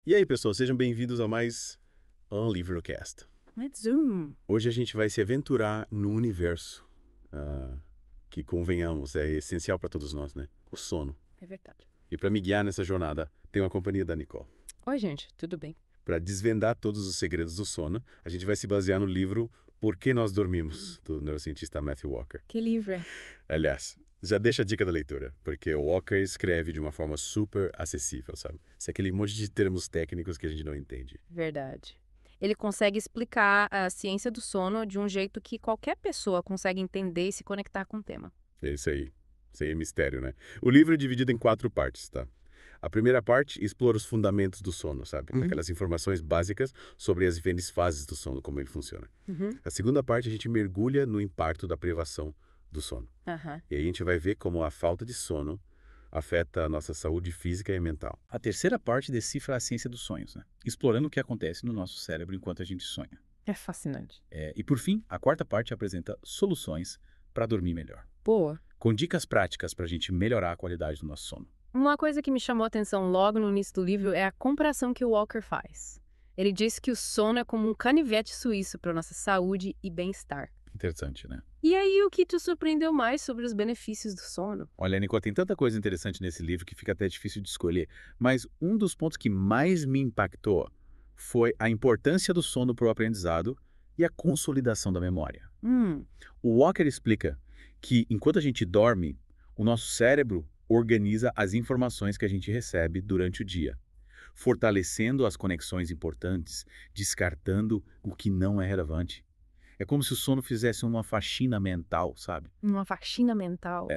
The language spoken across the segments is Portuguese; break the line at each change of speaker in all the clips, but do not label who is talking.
E aí, pessoal, sejam bem-vindos a mais um Livrocast.
Let's zoom.
Hoje a gente vai se aventurar no universo que, convenhamos, é essencial para todos nós, né? O sono.
É verdade.
E para me guiar nessa jornada, tenho a companhia da Nicole.
Oi, gente, tudo bem?
Para desvendar todos os segredos do sono, a gente vai se basear no livro Por que Nós Dormimos, do neurocientista Matthew Walker.
Que livro é?
Aliás, já deixa a dica da leitura, porque o Walker escreve de uma forma super acessível, sabe? Isso é aquele monte de termos técnicos que a gente não entende.
Verdade. Ele consegue explicar a ciência do sono de um jeito que qualquer pessoa consegue entender e se conectar com o tema.
É isso aí. Isso aí é mistério, né? O livro é dividido em 4 partes, tá? A primeira parte explora os fundamentos do sono, sabe? Aquelas informações básicas sobre as diferentes fases do sono, como ele funciona.
Uhum.
A segunda parte a gente mergulha no impacto da privação do sono.
Aham.
E aí a gente vai ver como a falta de sono afeta a nossa saúde física e mental.
A terceira parte decifra a ciência dos sonhos, né? Explorando o que acontece no nosso cérebro enquanto a gente sonha.
É fascinante.
E por fim, a quarta parte apresenta soluções para dormir melhor,
Boa.
com dicas práticas para a gente melhorar a qualidade do nosso sono.
Uma coisa que me chamou a atenção logo no início do livro é a comparação que o Walker faz. Ele diz que o sono é como um canivete suíço para nossa saúde e bem-estar.
Interessante, né?
E aí, o que te surpreendeu mais sobre os benefícios do sono?
Olha, Nico, tem tanta coisa interessante nesse livro que fica até difícil de escolher, mas um dos pontos que mais me impactou foi a importância do sono para o aprendizado e a consolidação da memória.
Hum,
O Walker explica que, enquanto a gente dorme, o nosso cérebro organiza as informações que a gente recebe durante o dia, fortalecendo as conexões importantes, descartando o que não é relevante. É como se o sono fizesse uma faxina mental, sabe?
uma faxina mental.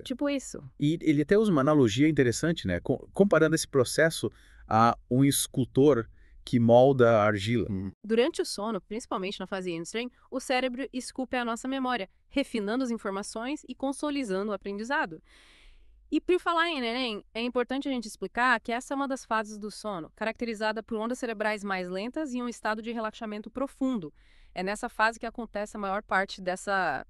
Tipo isso.
E ele até usa uma analogia interessante, né? Comparando esse processo a um escultor que molda a argila.
Durante o sono, principalmente na fase REM, o cérebro esculpe a nossa memória, refinando as informações e consolidando o aprendizado. E por falar em neném, é importante a gente explicar que essa é uma das fases do sono, caracterizada por ondas cerebrais mais lentas e um estado de relaxamento profundo. É nessa fase que acontece a maior parte dessa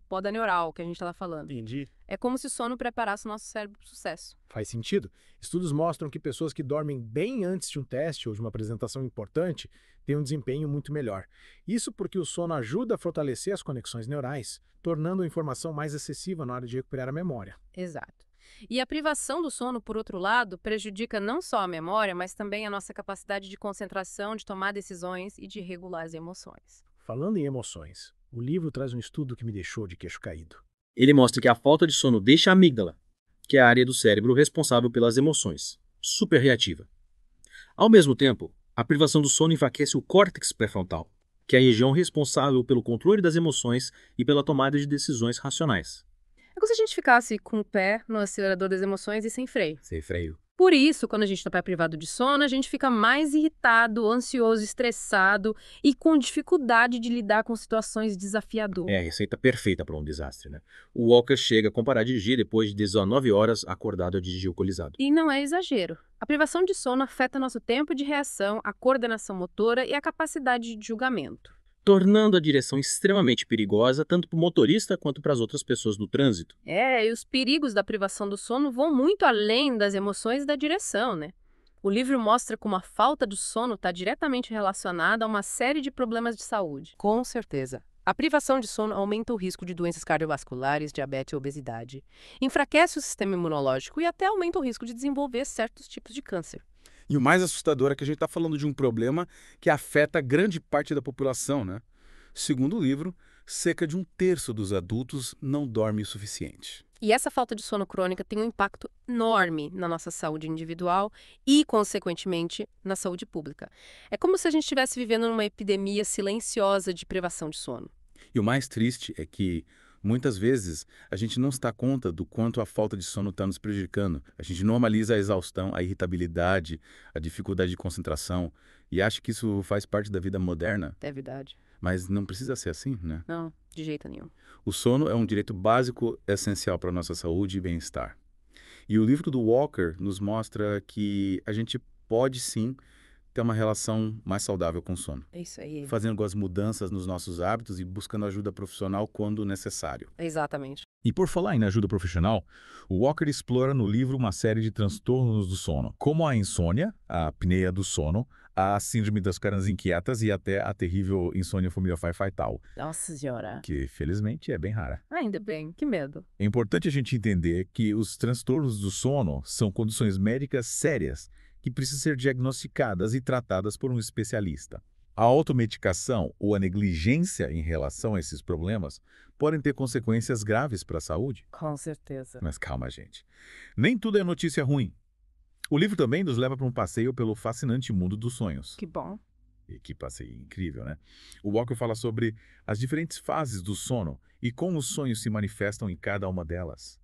poda neural que a gente estava falando.
Entendi.
É como se o sono preparasse o nosso cérebro para o sucesso.
Faz sentido. Estudos mostram que pessoas que dormem bem antes de um teste ou de uma apresentação importante têm um desempenho muito melhor. Isso porque o sono ajuda a fortalecer as conexões neurais, tornando a informação mais acessível na hora de recuperar a memória.
Exato. E a privação do sono, por outro lado, prejudica não só a memória, mas também a nossa capacidade de concentração, de tomar decisões e de regular as emoções.
Falando em emoções, o livro traz um estudo que me deixou de queixo caído.
Ele mostra que a falta de sono deixa a amígdala, que é a área do cérebro responsável pelas emoções, super reativa. Ao mesmo tempo, a privação do sono enfraquece o córtex pré-frontal, que é a região responsável pelo controle das emoções e pela tomada de decisões racionais.
É como se a gente ficasse com o pé no acelerador das emoções e sem freio.
Sem freio.
Por isso, quando a gente está privado de sono, a gente fica mais irritado, ansioso, estressado e com dificuldade de lidar com situações desafiadoras.
É a receita perfeita para um desastre, né? O Walker chega a comparar dirigir depois de 19 horas acordado a dirigir alcoolizado.
E não é exagero. A privação de sono afeta nosso tempo de reação, a coordenação motora e a capacidade de julgamento.
Tornando a direção extremamente perigosa tanto para o motorista quanto para as outras pessoas no trânsito.
E os perigos da privação do sono vão muito além das emoções e da direção, né? O livro mostra como a falta de sono está diretamente relacionada a uma série de problemas de saúde. Com certeza. A privação de sono aumenta o risco de doenças cardiovasculares, diabetes e obesidade, enfraquece o sistema imunológico e até aumenta o risco de desenvolver certos tipos de câncer.
E o mais assustador é que a gente está falando de um problema que afeta grande parte da população, né? Segundo o livro, cerca de 1/3 dos adultos não dorme o suficiente.
E essa falta de sono crônica tem um impacto enorme na nossa saúde individual e, consequentemente, na saúde pública. É como se a gente estivesse vivendo numa epidemia silenciosa de privação de sono.
E o mais triste é que, muitas vezes, a gente não se dá conta do quanto a falta de sono está nos prejudicando. A gente normaliza a exaustão, a irritabilidade, a dificuldade de concentração e acha que isso faz parte da vida moderna.
É verdade.
Mas não precisa ser assim, né?
Não, de jeito nenhum.
O sono é um direito básico essencial para a nossa saúde e bem-estar. E o livro do Walker nos mostra que a gente pode sim ter uma relação mais saudável com o sono.
É isso aí.
Fazendo algumas mudanças nos nossos hábitos e buscando ajuda profissional quando necessário.
Exatamente.
E por falar em ajuda profissional, o Walker explora no livro uma série de transtornos do sono, como a insônia, a apneia do sono, a síndrome das caras inquietas e até a terrível insônia familiar-fatal,
Nossa senhora.
que felizmente é bem rara.
Ainda bem, que medo.
É importante a gente entender que os transtornos do sono são condições médicas sérias que precisam ser diagnosticadas e tratadas por um especialista. A automedicação ou a negligência em relação a esses problemas podem ter consequências graves para a saúde.
Com certeza.
Mas calma, gente. Nem tudo é notícia ruim. O livro também nos leva para um passeio pelo fascinante mundo dos sonhos.
Que bom.
E que passeio incrível, né? O Walker fala sobre as diferentes fases do sono e como os sonhos se manifestam em cada uma delas,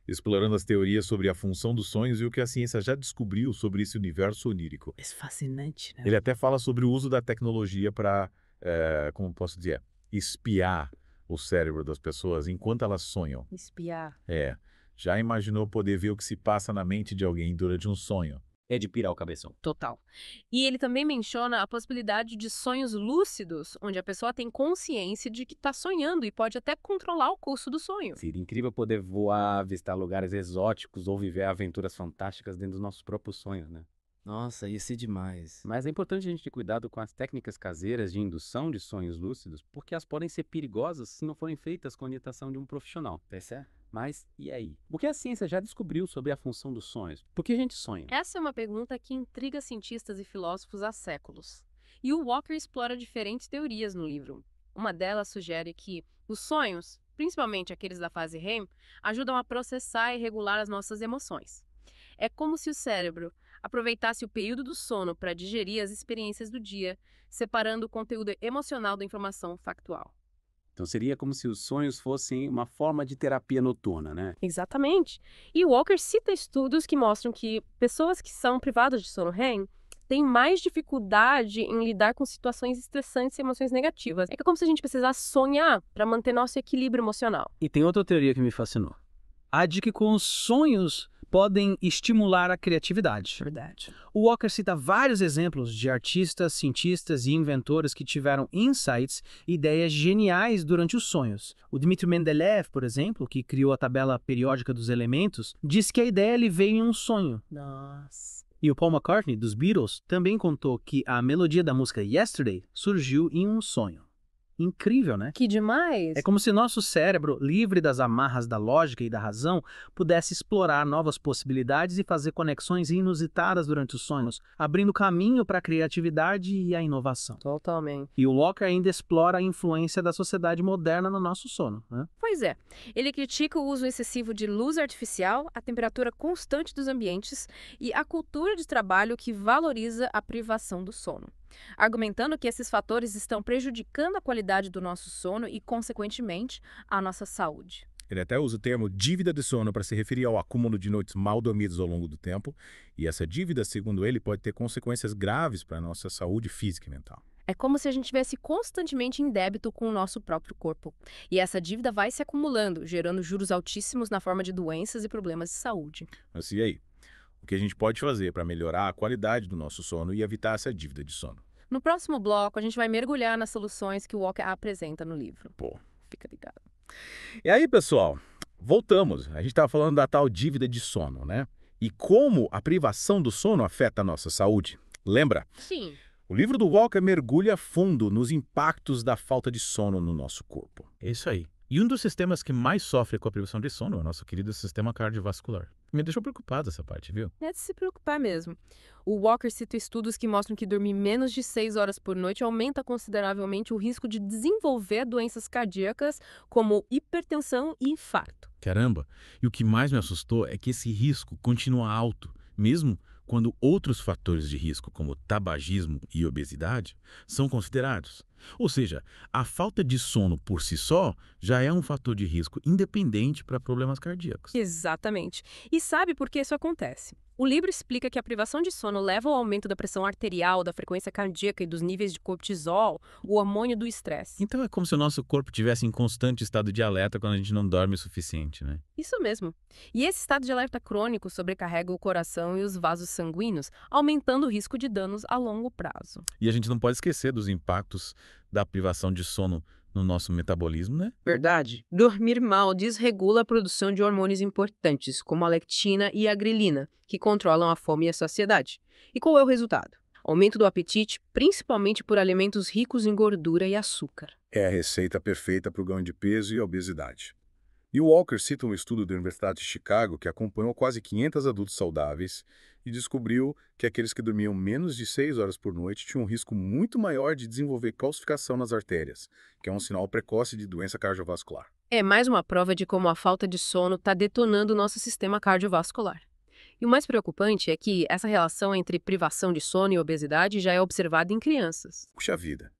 explorando as teorias sobre a função dos sonhos e o que a ciência já descobriu sobre esse universo onírico.
É fascinante, né?
Ele até fala sobre o uso da tecnologia para, como posso dizer, espiar o cérebro das pessoas enquanto elas sonham.
Espiar.
Já imaginou poder ver o que se passa na mente de alguém durante um sonho?
É de pirar o cabeção.
Total. E ele também menciona a possibilidade de sonhos lúcidos, onde a pessoa tem consciência de que está sonhando e pode até controlar o curso do sonho.
Seria incrível poder voar, visitar lugares exóticos ou viver aventuras fantásticas dentro dos nossos próprios sonhos, né?
Nossa, isso é demais.
Mas é importante a gente ter cuidado com as técnicas caseiras de indução de sonhos lúcidos, porque elas podem ser perigosas se não forem feitas com a orientação de um profissional.
Percebe?
Mas e aí? O que a ciência já descobriu sobre a função dos sonhos? Por que a gente sonha?
Essa é uma pergunta que intriga cientistas e filósofos há séculos. E o Walker explora diferentes teorias no livro. Uma delas sugere que os sonhos, principalmente aqueles da fase REM, ajudam a processar e regular as nossas emoções. É como se o cérebro aproveitasse o período do sono para digerir as experiências do dia, separando o conteúdo emocional da informação factual.
Então seria como se os sonhos fossem uma forma de terapia noturna, né?
Exatamente. E Walker cita estudos que mostram que pessoas que são privadas de sono REM têm mais dificuldade em lidar com situações estressantes e emoções negativas. É como se a gente precisasse sonhar para manter nosso equilíbrio emocional.
E tem outra teoria que me fascinou. A de que com os sonhos podem estimular a criatividade.
Verdade.
O Walker cita vários exemplos de artistas, cientistas e inventores que tiveram insights e ideias geniais durante os sonhos. O Dmitry Mendeleev, por exemplo, que criou a tabela periódica dos elementos, disse que a ideia lhe veio em um sonho.
Nossa.
E o Paul McCartney, dos Beatles, também contou que a melodia da música Yesterday surgiu em um sonho. Incrível, né?
Que demais!
É como se nosso cérebro, livre das amarras da lógica e da razão, pudesse explorar novas possibilidades e fazer conexões inusitadas durante os sonhos, abrindo caminho para a criatividade e a inovação.
Totalmente.
E o Walker ainda explora a influência da sociedade moderna no nosso sono, né?
Pois é. Ele critica o uso excessivo de luz artificial, a temperatura constante dos ambientes e a cultura de trabalho que valoriza a privação do sono, argumentando que esses fatores estão prejudicando a qualidade do nosso sono e, consequentemente, a nossa saúde.
Ele até usa o termo dívida de sono para se referir ao acúmulo de noites mal dormidas ao longo do tempo, e essa dívida, segundo ele, pode ter consequências graves para a nossa saúde física e mental.
É como se a gente estivesse constantemente em débito com o nosso próprio corpo. E essa dívida vai se acumulando, gerando juros altíssimos na forma de doenças e problemas de saúde.
Mas e aí? O que a gente pode fazer para melhorar a qualidade do nosso sono e evitar essa dívida de sono?
No próximo bloco, a gente vai mergulhar nas soluções que o Walker apresenta no livro.
Pô.
Fica ligado.
E aí, pessoal, voltamos. A gente estava falando da tal dívida de sono, né? E como a privação do sono afeta a nossa saúde. Lembra?
Sim.
O livro do Walker mergulha fundo nos impactos da falta de sono no nosso corpo.
É isso aí. E um dos sistemas que mais sofre com a privação de sono é o nosso querido sistema cardiovascular. Me deixou preocupado essa parte, viu?
É de se preocupar mesmo. O Walker cita estudos que mostram que dormir menos de 6 horas por noite aumenta consideravelmente o risco de desenvolver doenças cardíacas como hipertensão e infarto.
Caramba! E o que mais me assustou é que esse risco continua alto, mesmo quando outros fatores de risco, como tabagismo e obesidade, são considerados. Ou seja, a falta de sono por si só já é um fator de risco independente para problemas cardíacos.
Exatamente. E sabe por que isso acontece? O livro explica que a privação de sono leva ao aumento da pressão arterial, da frequência cardíaca e dos níveis de cortisol, o hormônio do estresse.
Então é como se o nosso corpo estivesse em constante estado de alerta quando a gente não dorme o suficiente, né?
Isso mesmo. E esse estado de alerta crônico sobrecarrega o coração e os vasos sanguíneos, aumentando o risco de danos a longo prazo.
E a gente não pode esquecer dos impactos da privação de sono no nosso metabolismo, né?
Verdade. Dormir mal desregula a produção de hormônios importantes, como a lectina e a grelina, que controlam a fome e a saciedade. E qual é o resultado? Aumento do apetite, principalmente por alimentos ricos em gordura e açúcar.
É a receita perfeita para o ganho de peso e a obesidade. E o Walker cita um estudo da Universidade de Chicago que acompanhou quase 500 adultos saudáveis e descobriu que aqueles que dormiam menos de 6 horas por noite tinham um risco muito maior de desenvolver calcificação nas artérias, que é um sinal precoce de doença cardiovascular.
É mais uma prova de como a falta de sono está detonando o nosso sistema cardiovascular. E o mais preocupante é que essa relação entre privação de sono e obesidade já é observada em crianças.
Puxa vida!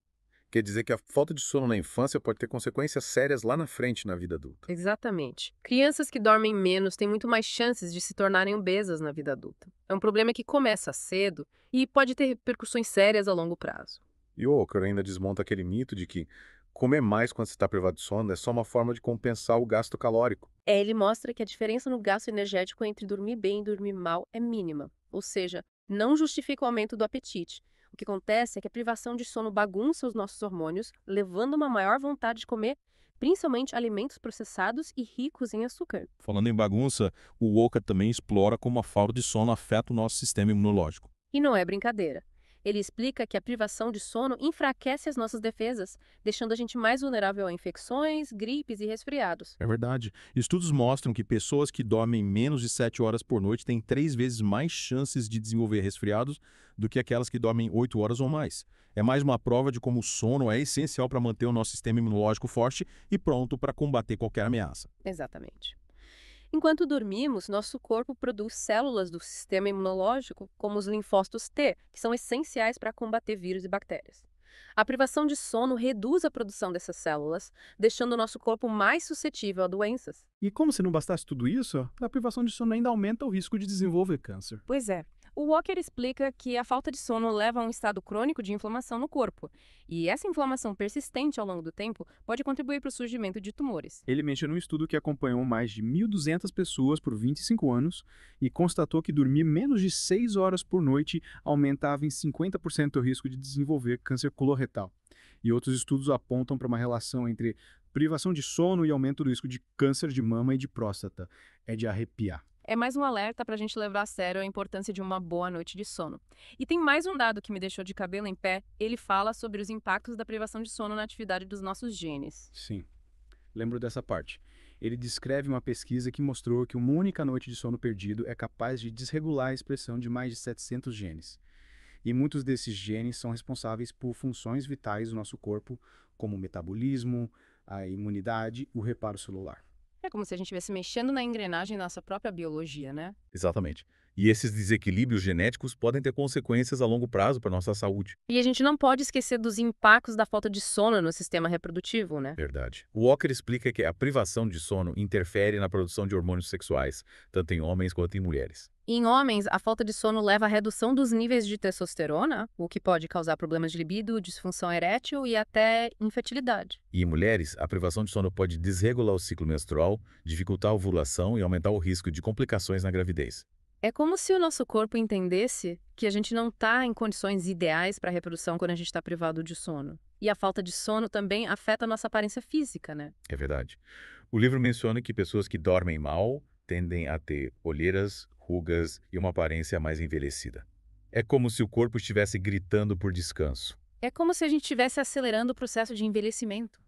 Quer dizer que a falta de sono na infância pode ter consequências sérias lá na frente na vida adulta.
Exatamente. Crianças que dormem menos têm muito mais chances de se tornarem obesas na vida adulta. É um problema que começa cedo e pode ter repercussões sérias a longo prazo.
E o Walker ainda desmonta aquele mito de que comer mais quando você está privado de sono é só uma forma de compensar o gasto calórico.
Ele mostra que a diferença no gasto energético entre dormir bem e dormir mal é mínima, ou seja, não justifica o aumento do apetite. O que acontece é que a privação de sono bagunça os nossos hormônios, levando a uma maior vontade de comer, principalmente alimentos processados e ricos em açúcar.
Falando em bagunça, o Walker também explora como a falta de sono afeta o nosso sistema imunológico.
E não é brincadeira. Ele explica que a privação de sono enfraquece as nossas defesas, deixando a gente mais vulnerável a infecções, gripes e resfriados.
É verdade. Estudos mostram que pessoas que dormem menos de 7 horas por noite têm 3 vezes mais chances de desenvolver resfriados do que aquelas que dormem 8 horas ou mais. É mais uma prova de como o sono é essencial para manter o nosso sistema imunológico forte e pronto para combater qualquer ameaça.
Exatamente. Enquanto dormimos, nosso corpo produz células do sistema imunológico, como os linfócitos T, que são essenciais para combater vírus e bactérias. A privação de sono reduz a produção dessas células, deixando o nosso corpo mais suscetível a doenças.
E como se não bastasse tudo isso, a privação de sono ainda aumenta o risco de desenvolver câncer.
Pois é. O Walker explica que a falta de sono leva a um estado crônico de inflamação no corpo, e essa inflamação persistente ao longo do tempo pode contribuir para o surgimento de tumores.
Ele menciona um estudo que acompanhou mais de 1.200 pessoas por 25 anos e constatou que dormir menos de 6 horas por noite aumentava em 50% o risco de desenvolver câncer coloretal. E outros estudos apontam para uma relação entre privação de sono e aumento do risco de câncer de mama e de próstata. É de arrepiar.
É mais um alerta para a gente levar a sério a importância de uma boa noite de sono. E tem mais um dado que me deixou de cabelo em pé. Ele fala sobre os impactos da privação de sono na atividade dos nossos genes.
Sim, lembro dessa parte. Ele descreve uma pesquisa que mostrou que uma única noite de sono perdido é capaz de desregular a expressão de mais de 700 genes. E muitos desses genes são responsáveis por funções vitais do nosso corpo, como o metabolismo, a imunidade e o reparo celular.
É como se a gente estivesse mexendo na engrenagem da nossa própria biologia, né?
Exatamente. E esses desequilíbrios genéticos podem ter consequências a longo prazo para a nossa saúde.
E a gente não pode esquecer dos impactos da falta de sono no sistema reprodutivo, né?
Verdade. O Walker explica que a privação de sono interfere na produção de hormônios sexuais, tanto em homens quanto em mulheres.
Em homens, a falta de sono leva à redução dos níveis de testosterona, o que pode causar problemas de libido, disfunção erétil e até infertilidade.
E em mulheres, a privação de sono pode desregular o ciclo menstrual, dificultar a ovulação e aumentar o risco de complicações na gravidez.
É como se o nosso corpo entendesse que a gente não está em condições ideais para a reprodução quando a gente está privado de sono. E a falta de sono também afeta a nossa aparência física, né?
É verdade. O livro menciona que pessoas que dormem mal tendem a ter olheiras, rugas e uma aparência mais envelhecida. É como se o corpo estivesse gritando por descanso.
É como se a gente estivesse acelerando o processo de envelhecimento.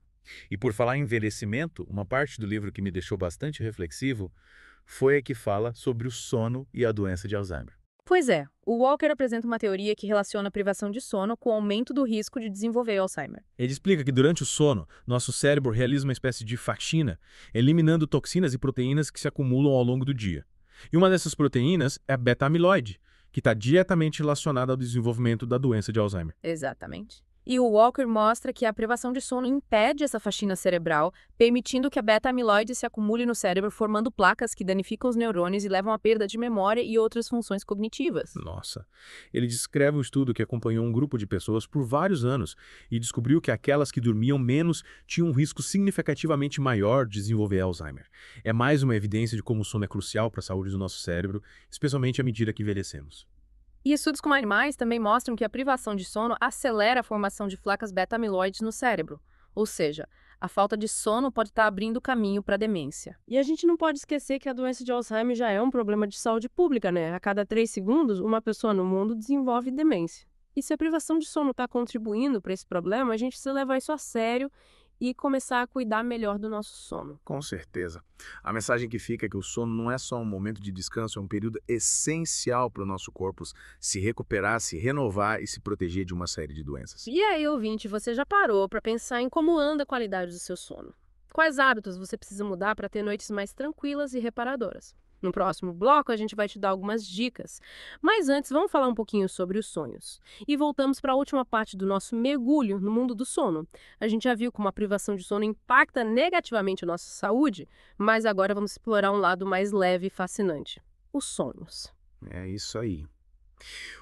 E por falar em envelhecimento, uma parte do livro que me deixou bastante reflexivo foi a que fala sobre o sono e a doença de Alzheimer.
Pois é, o Walker apresenta uma teoria que relaciona a privação de sono com o aumento do risco de desenvolver Alzheimer.
Ele explica que durante o sono, nosso cérebro realiza uma espécie de faxina, eliminando toxinas e proteínas que se acumulam ao longo do dia. E uma dessas proteínas é a beta-amiloide, que está diretamente relacionada ao desenvolvimento da doença de Alzheimer.
Exatamente. E o Walker mostra que a privação de sono impede essa faxina cerebral, permitindo que a beta-amiloide se acumule no cérebro, formando placas que danificam os neurônios e levam à perda de memória e outras funções cognitivas.
Nossa. Ele descreve um estudo que acompanhou um grupo de pessoas por vários anos e descobriu que aquelas que dormiam menos tinham um risco significativamente maior de desenvolver Alzheimer. É mais uma evidência de como o sono é crucial para a saúde do nosso cérebro, especialmente à medida que envelhecemos.
E estudos com animais também mostram que a privação de sono acelera a formação de placas beta-amiloides no cérebro. Ou seja, a falta de sono pode estar abrindo caminho para a demência. E a gente não pode esquecer que a doença de Alzheimer já é um problema de saúde pública, né? A cada 3 segundos, uma pessoa no mundo desenvolve demência. E se a privação de sono está contribuindo para esse problema, a gente precisa levar isso a sério e começar a cuidar melhor do nosso sono.
Com certeza. A mensagem que fica é que o sono não é só um momento de descanso, é um período essencial para o nosso corpo se recuperar, se renovar e se proteger de uma série de doenças.
E aí, ouvinte, você já parou para pensar em como anda a qualidade do seu sono? Quais hábitos você precisa mudar para ter noites mais tranquilas e reparadoras? No próximo bloco, a gente vai te dar algumas dicas. Mas antes, vamos falar um pouquinho sobre os sonhos. E voltamos para a última parte do nosso mergulho no mundo do sono. A gente já viu como a privação de sono impacta negativamente a nossa saúde, mas agora vamos explorar um lado mais leve e fascinante: os sonhos.
É isso aí.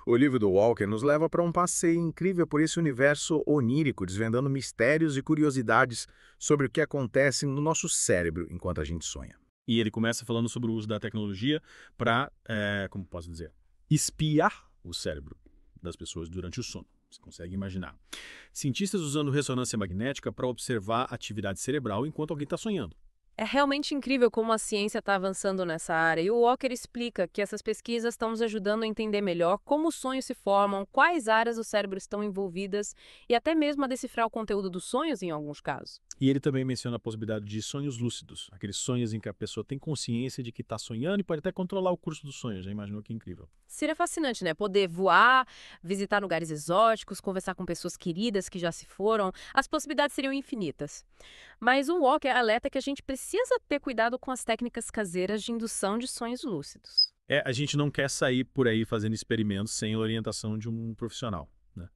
O livro do Walker nos leva para um passeio incrível por esse universo onírico, desvendando mistérios e curiosidades sobre o que acontece no nosso cérebro enquanto a gente sonha.
E ele começa falando sobre o uso da tecnologia para, como posso dizer, espiar o cérebro das pessoas durante o sono. Você consegue imaginar. Cientistas usando ressonância magnética para observar a atividade cerebral enquanto alguém está sonhando.
É realmente incrível como a ciência está avançando nessa área, e o Walker explica que essas pesquisas estão nos ajudando a entender melhor como os sonhos se formam, quais áreas do cérebro estão envolvidas e até mesmo a decifrar o conteúdo dos sonhos em alguns casos.
E ele também menciona a possibilidade de sonhos lúcidos, aqueles sonhos em que a pessoa tem consciência de que está sonhando e pode até controlar o curso do sonho. Já imaginou que incrível?
Seria fascinante, né? Poder voar, visitar lugares exóticos, conversar com pessoas queridas que já se foram. As possibilidades seriam infinitas. Mas o Walker alerta que a gente precisa ter cuidado com as técnicas caseiras de indução de sonhos lúcidos.
A gente não quer sair por aí fazendo experimentos sem a orientação de um profissional, né?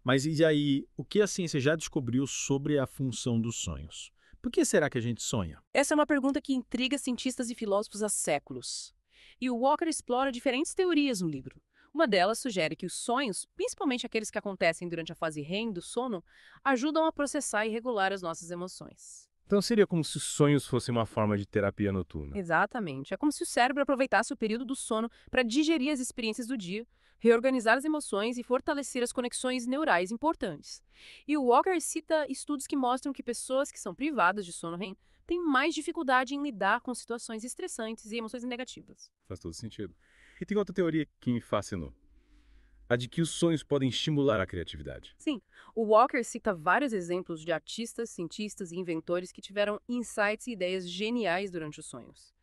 Mas e aí, o que a ciência já descobriu sobre a função dos sonhos? Por que será que a gente sonha?
Essa é uma pergunta que intriga cientistas e filósofos há séculos. E o Walker explora diferentes teorias no livro. Uma delas sugere que os sonhos, principalmente aqueles que acontecem durante a fase REM do sono, ajudam a processar e regular as nossas emoções.
Então seria como se os sonhos fossem uma forma de terapia noturna.
Exatamente. É como se o cérebro aproveitasse o período do sono para digerir as experiências do dia, reorganizar as emoções e fortalecer as conexões neurais importantes. E o Walker cita estudos que mostram que pessoas que são privadas de sono REM têm mais dificuldade em lidar com situações estressantes e emoções negativas.
Faz todo sentido. E tem outra teoria que me fascinou. A de que os sonhos podem estimular a criatividade.
Sim, o Walker cita vários exemplos de artistas, cientistas e inventores que tiveram insights e ideias geniais durante os sonhos.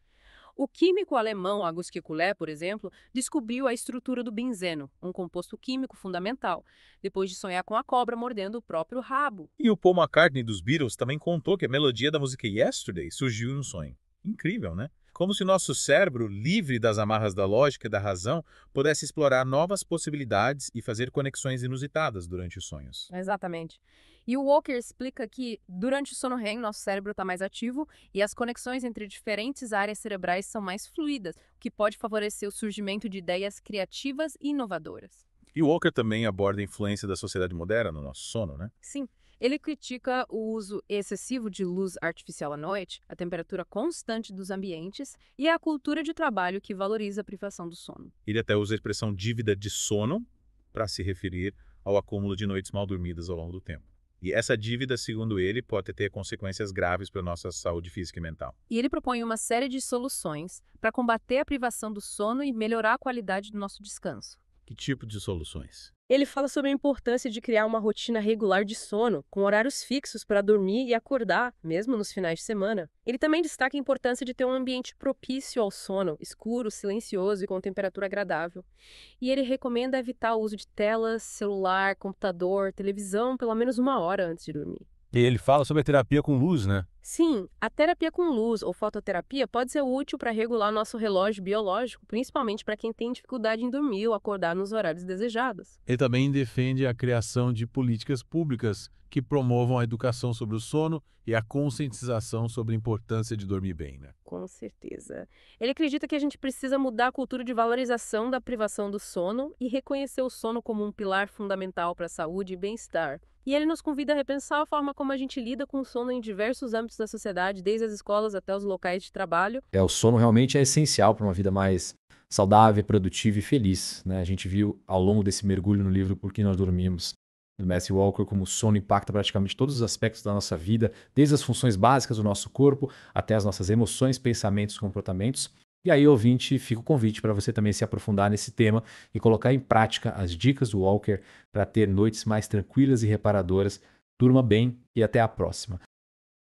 O químico alemão August Kekulé, por exemplo, descobriu a estrutura do benzeno, um composto químico fundamental, depois de sonhar com a cobra mordendo o próprio rabo.
E o Paul McCartney dos Beatles também contou que a melodia da música Yesterday surgiu em um sonho. Incrível, né? Como se o nosso cérebro, livre das amarras da lógica e da razão, pudesse explorar novas possibilidades e fazer conexões inusitadas durante os sonhos.
Exatamente. E o Walker explica que, durante o sono REM, nosso cérebro está mais ativo e as conexões entre diferentes áreas cerebrais são mais fluídas, o que pode favorecer o surgimento de ideias criativas e inovadoras.
E Walker também aborda a influência da sociedade moderna no nosso sono, né?
Sim, ele critica o uso excessivo de luz artificial à noite, a temperatura constante dos ambientes e a cultura de trabalho que valoriza a privação do sono.
Ele até usa a expressão dívida de sono para se referir ao acúmulo de noites mal dormidas ao longo do tempo. E essa dívida, segundo ele, pode ter consequências graves para a nossa saúde física e mental.
E ele propõe uma série de soluções para combater a privação do sono e melhorar a qualidade do nosso descanso.
Que tipo de soluções?
Ele fala sobre a importância de criar uma rotina regular de sono, com horários fixos para dormir e acordar, mesmo nos finais de semana. Ele também destaca a importância de ter um ambiente propício ao sono, escuro, silencioso e com temperatura agradável. E ele recomenda evitar o uso de telas, celular, computador, televisão, pelo menos 1 hora antes de dormir.
E ele fala sobre a terapia com luz, né?
Sim, a terapia com luz ou fototerapia pode ser útil para regular nosso relógio biológico, principalmente para quem tem dificuldade em dormir ou acordar nos horários desejados.
Ele também defende a criação de políticas públicas que promovam a educação sobre o sono e a conscientização sobre a importância de dormir bem, né?
Com certeza. Ele acredita que a gente precisa mudar a cultura de valorização da privação do sono e reconhecer o sono como um pilar fundamental para a saúde e bem-estar. E ele nos convida a repensar a forma como a gente lida com o sono em diversos âmbitos da sociedade, desde as escolas até os locais de trabalho.
O sono realmente é essencial para uma vida mais saudável, produtiva e feliz, né? A gente viu ao longo desse mergulho no livro Por que Nós Dormimos, do Matthew Walker, como o sono impacta praticamente todos os aspectos da nossa vida, desde as funções básicas do nosso corpo até as nossas emoções, pensamentos e comportamentos. E aí, ouvinte, fica o convite para você também se aprofundar nesse tema e colocar em prática as dicas do Walker para ter noites mais tranquilas e reparadoras. Durma bem e até a próxima.